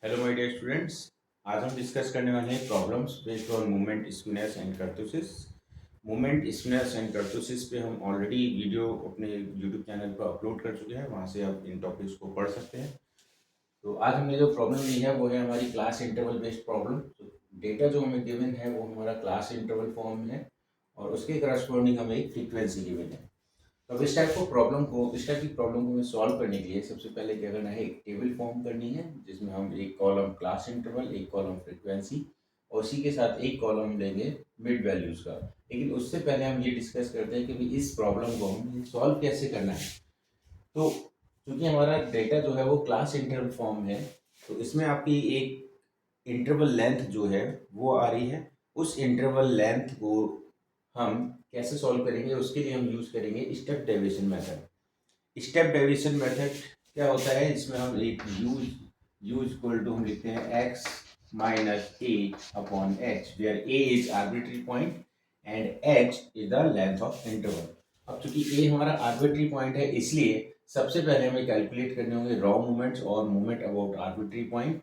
Hello my dear students. आज हम discuss करने वाले हैं problems based on moment skewness and kurtosis. Moment skewness and kurtosis पे हम ऑलरेडी वीडियो अपने यूट्यूब चैनल पर अपलोड कर चुके हैं, वहाँ से आप इन टॉपिक्स को पढ़ सकते हैं। तो आज हमने जो प्रॉब्लम ली है वो है हमारी क्लास इंटरवल बेस्ड प्रॉब्लम। तो डेटा जो हमें गिवन है वो हमारा क्लास इंटरवल फॉर्म में है और उसके करस्पॉन्डिंग हमें एक फ्रीक्वेंसी गिवन है। तो अब इस टाइप की प्रॉब्लम को हमें सॉल्व करने के लिए सबसे पहले क्या करना है, एक टेबल फॉर्म करनी है जिसमें हम एक कॉलम क्लास इंटरवल, एक कॉलम फ्रीक्वेंसी और उसी के साथ एक कॉलम लेंगे मिड वैल्यूज का। लेकिन उससे पहले हम ये डिस्कस करते हैं कि भाई इस प्रॉब्लम को हम सॉल्व कैसे करना है। तो क्योंकि हमारा डेटा जो है वो क्लास इंटरवल फॉर्म है, तो इसमें आपकी एक इंटरवल लेंथ जो है वो आ रही है। उस इंटरवल लेंथ को हम कैसे सॉल्व करेंगे, उसके लिए हम यूज करेंगे step deviation method. Step deviation method क्या होता है, इसमें हम एक यूज इक्वल टू हम लिखते हैं x minus a upon h, where a is arbitrary point and h is the length of interval. अब चूंकि ए हमारा आर्बिट्री पॉइंट है, इसलिए सबसे पहले हमें कैलकुलेट करने होंगे रॉ मोमेंट्स और moment about arbitrary point,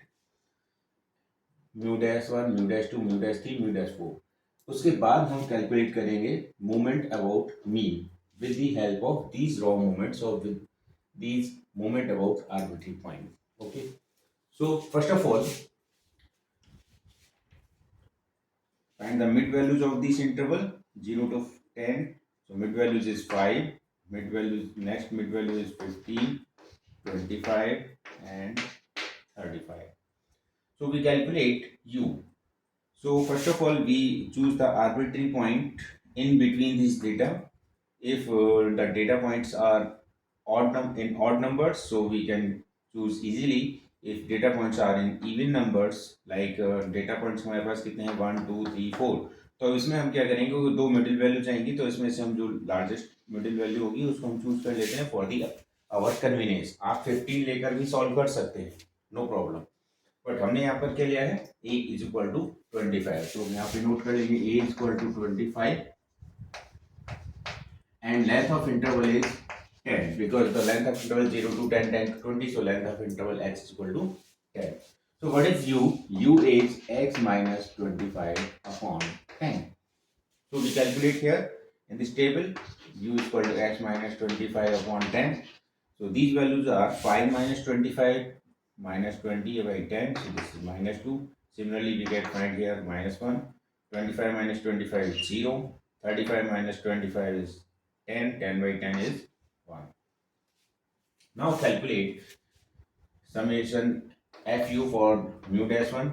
mu dash one, mu dash two, mu dash three, mu dash four. उसके बाद हम कैलकुलेट करेंगे moment about mean with the help of these raw moments or with these moment about arbitrary point. Okay, so first of all, find the mid values of this interval 0 to 10. So mid values is 5, mid values, next mid value is 15, 25 and 35. So we calculate u. So first of all, we choose the arbitrary point in between these data. If the data points are in odd numbers, so we can choose easily. If data points are in even numbers, like data points हमारे पास कितने हैं 1 2 3 4, तो इसमें हम क्या करेंगे, वो दो मिडिल वैल्यू चाहेंगी, तो इसमें से हम जो लार्जेस्ट मिडिल वैल्यू होगी उसको हम चूज कर लेते हैं फॉर दी आवर कन्वीनियंस। आप 15 लेकर भी सॉल्व कर सकते हैं, नो प्रॉब्लम। बट हमने यहाँ पर क्या लिया है, a इज इक्वल टू 25, तो यहाँ पे नोट कर लेंगे a is equal to 25 and length of interval is 10, because the length of interval 0 to 10, 10 to 20, so length of interval x is equal to 10. So what is u? U is x minus 25 upon 10. So we calculate here in this table, u is equal to x minus 25 upon 10. So these values are 5 minus 25 minus 20 by 10, so this is minus 2. Similarly, we get find here minus 1. 25 minus 25 is 0. 35 minus 25 is 10. 10 by 10 is 1. Now calculate summation fu for mu dash 1,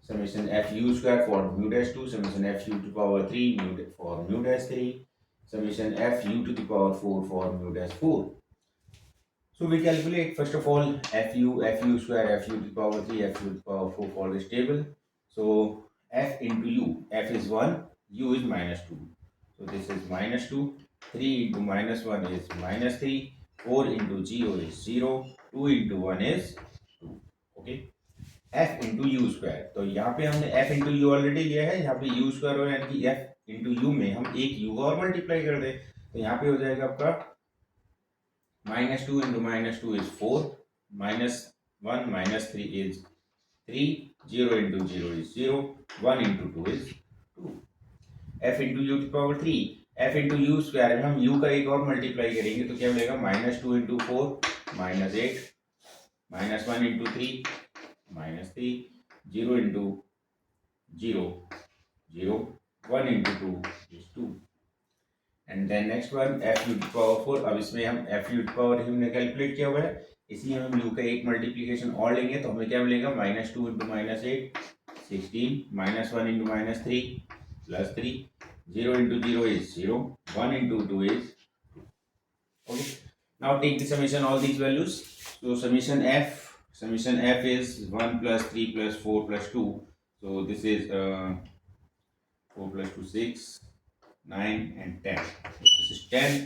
summation fu square for mu dash 2, summation fu to the power 3 for mu dash 3, summation fu to the power 4 for mu dash 4. So we calculate first of all fu square, fu to the power 3, fu to the power 4 for this table. So f into u, f is 1, u is minus 2. So this is minus 2, 3 into minus 1 is minus 3, 4 into 0 is 0, 2 into 1 is 2. Okay. f into u square, तो यहाँ पे हमने f into u already लिया है, यहाँ पे u square हो, यानी कि f into u में हम एक u और मल्टीप्लाई कर दें, तो यहाँ पे हो जाएगा आपका minus 2 into minus 2 is 4, minus 1 minus 3 is 3, 0 into 0 is 0, 1 into 2 is 2. f into u to the power 3, f into u square में हम u का एक और मल्टीप्लाई करेंगे तो क्या मिलेगा, minus 2 into 4 minus 8, minus 1 into 3 minus 3, 0 into 0 0, 1 into 2 is 2. And then next one f u to power 4। अब इसमें हम एफ यू टू पावर हमने कैलकुलेट किया हुआ है, इसलिए हम यू का एक मल्टीप्लीकेशन और लेंगे, तो हमें क्या मिलेगा, minus 2 into minus 8 16, minus 1 into minus 3 plus 3, 0 into 0 is 0, 1 into 2 is 2. Okay, now take the summation all these values. So summation f is 1 plus 3 plus 4 plus 2, so this is 4 plus 2 6, 9 and 10. So this is 10.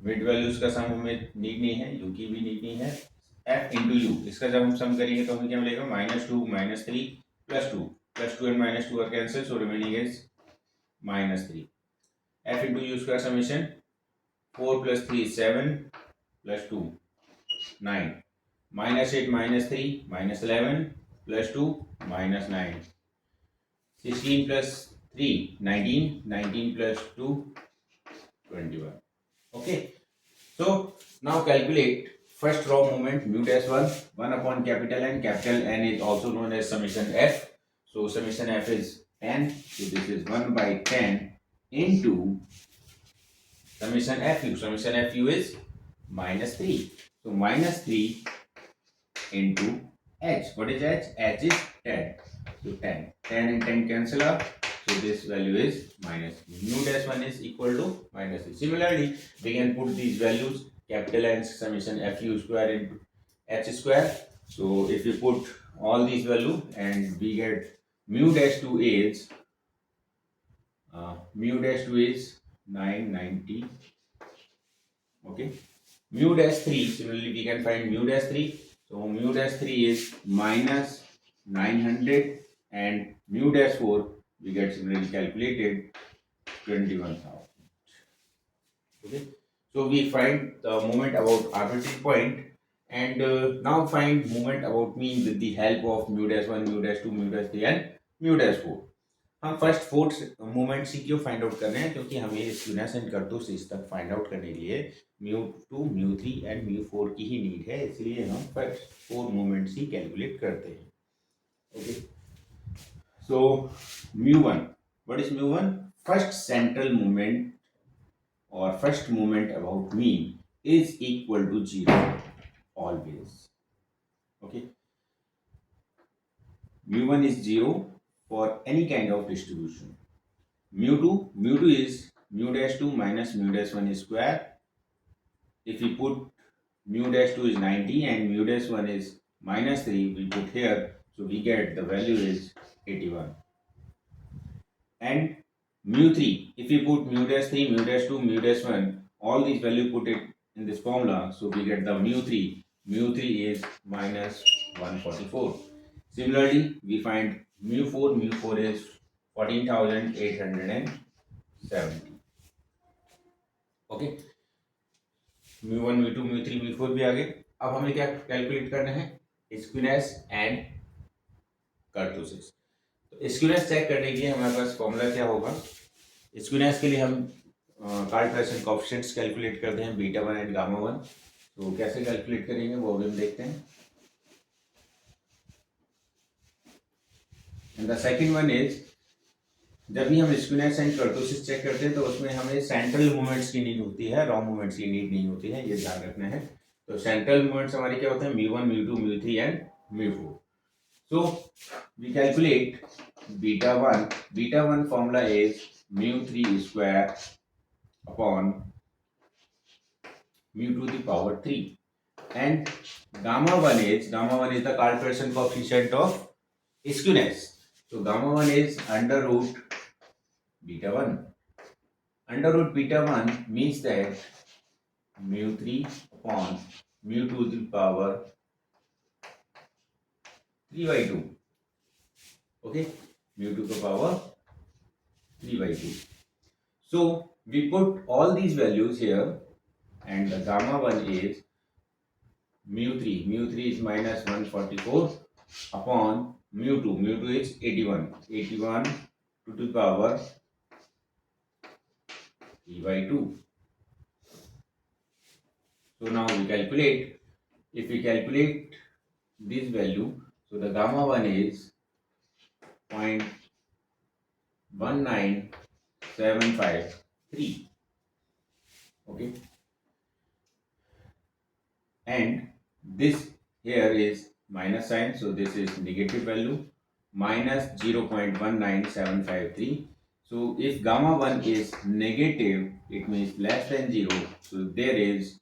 Mid values का सम हमें need नहीं है, you की भी need नहीं है। F into you, इसका जब हम सम करेंगे तो हमें क्या मिलेगा, minus 2 minus 3 plus 2 and minus 2 are cancel, so remaining is minus 3. F into u square summation 4 plus 3 7 plus 2 9, minus 8 minus 3 minus 11 plus 2 minus 9. 16 plus 3 19. 19 plus 2 21. Okay. So now calculate first raw moment mu dash 1 upon capital N. Capital N is also known as summation F. So summation F is 10. So this is 1 by 10 into summation Fu. Summation Fu is minus 3. So minus 3 into H. What is H? H is 10. So 10. 10 and 10 cancel out. So this value is minus. Mu dash 1 is equal to minus 3. Similarly, we can put these values capital N summation Fu square into H square. So if we put all these value and we get mu dash 2 is 990. Okay. Mu dash 3, similarly we can find mu dash 3. So mu dash 3 is minus 900 and mu dash 4 we get similarly calculated 21,000. Okay. So we find the moment about arbitrary point and now find moment about mean with the help of mu dash 1, mu dash 2, mu dash 3 and mu dash 4. हम first fourth moment सी क्यों find out करने हैं क्योंकि हमें skewness and kurtosis तक find out करने के लिए μ2 μ3 एंड μ4 की ही नीड है, इसलिए हम फर्स्ट फोर मोमेंट्स ही कैलकुलेट करते हैं. Okay. So μ1, what is μ1? First central moment और first moment about mean is equal to 0 always. Okay. μ1 is 0 for any kind of distribution. mu2 is mu dash 2 minus mu dash 1 square. If we put mu dash 2 is 90 and mu dash 1 is minus 3, we put here, so we get the value is 81. And mu3, if we put mu dash 3, mu dash 2, mu dash 1, all these value put it in this formula, so we get the mu3 is minus 144. Similarly, we find mu4 is 14,870. Okay. mu1 mu2 mu3 mu4 भी आ गए. अब हमें क्या calculate करना है? Skewness and kurtosis. तो skewness check करने के लिए हमारे पास फॉर्मूला क्या होगा? स्क्यूनेस के लिए हम कार्टेशियन कोएफिशिएंट्स कैलकुलेट करते हैं बीटा 1 एंड गामा 1. तो कैसे कैलकुलेट करेंगे वो भी हम देखते हैं. And the second one is, जब भी हम स्क्यूनेस एंड कर्टोसिस चेक करते हैं तो उसमें हमें सेंट्रल मूवमेंट्स की नीड होती है, रॉ मूवमेंट्स की नीड नहीं होती है, ये ध्यान रखना है. तो सेंट्रल मूवमेंट्स हमारे क्या होते हैं? μ1 μ2 μ3 and μ4. So we calculate beta 1 formula is μ3 square upon mu to the power 3 and gamma 1 is the Cartesian coefficient of skewness. So gamma 1 is under root beta 1. Under root beta 1 means that mu 3 upon mu 2 to the power 3 by 2. Okay, mu 2 to the power 3 by 2. So we put all these values here and the gamma 1 is mu3 is minus 144 upon mu2 is 81 to the power 3 by 2. So now we calculate, if we calculate this value, so the gamma 1 is 0.19753. Okay. And this here is minus sign, so this is negative value, minus 0.19753. So if gamma 1 is negative, it means less than 0, so there is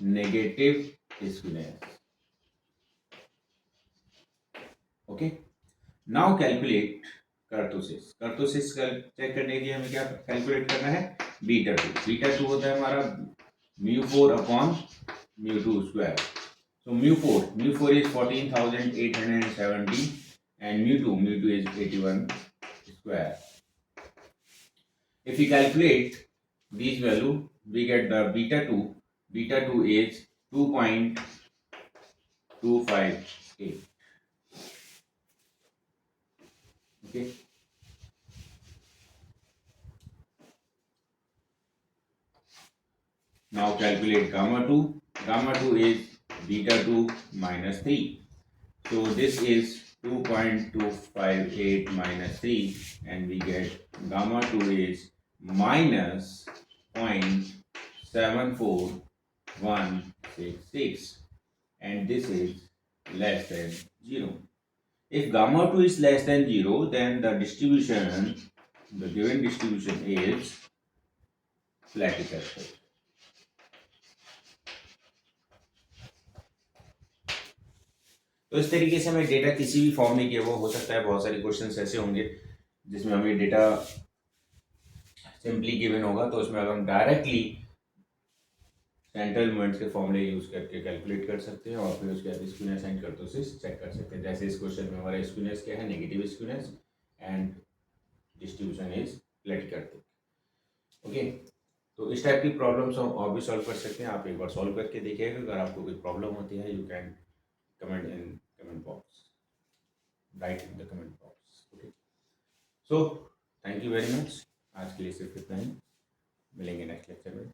negative skewness. Okay. Now calculate kurtosis. Kurtosis check करने के लिए हमें क्या calculate करना है? Beta 2 होता है हमारा μ4 upon μ2 square. So mu4 is 14,870 and mu2 is 81 square. If we calculate these value, we get the beta 2 is 2.258. Okay. Now calculate gamma 2. Gamma 2 is beta 2 minus 3. So this is 2.258 minus 3, and we get gamma 2 is minus 0.74166, and this is less than 0. If gamma 2 is less than 0, then the given distribution is platypeptide. तो इस तरीके से हमें data किसी भी form में किया वो हो सकता है। बहुत सारे क्वेश्चंस ऐसे होंगे जिसमें हमें डेटा सिंपली गिवन होगा, तो उसमें अगर हम डायरेक्टली सेंट्रल मोमेंट्स के फॉर्मूले यूज करके कैलकुलेट कर सकते हैं और फिर उसके बाद स्क्यूनेस एंड कर्टोसिस चेक कर सकते हैं। जैसे इस क्वेश्चन में हमारा स्क्यूनेस क्या है, negative skewness, and distribution is platykurtic. Okay, तो इस टाइप की प्रॉब्लम्स हम और भी सॉल्व कर सकते हैं। आप एक बार सॉल्व करके देखिएगा। अगर आपको कोई प्रॉब्लम होती है, you can comment in comment box, right in the comment box. Okay, so thank you very much. आज के लिए सिर्फ इतना ही, मिलेंगे नेक्स्ट लेक्चर में।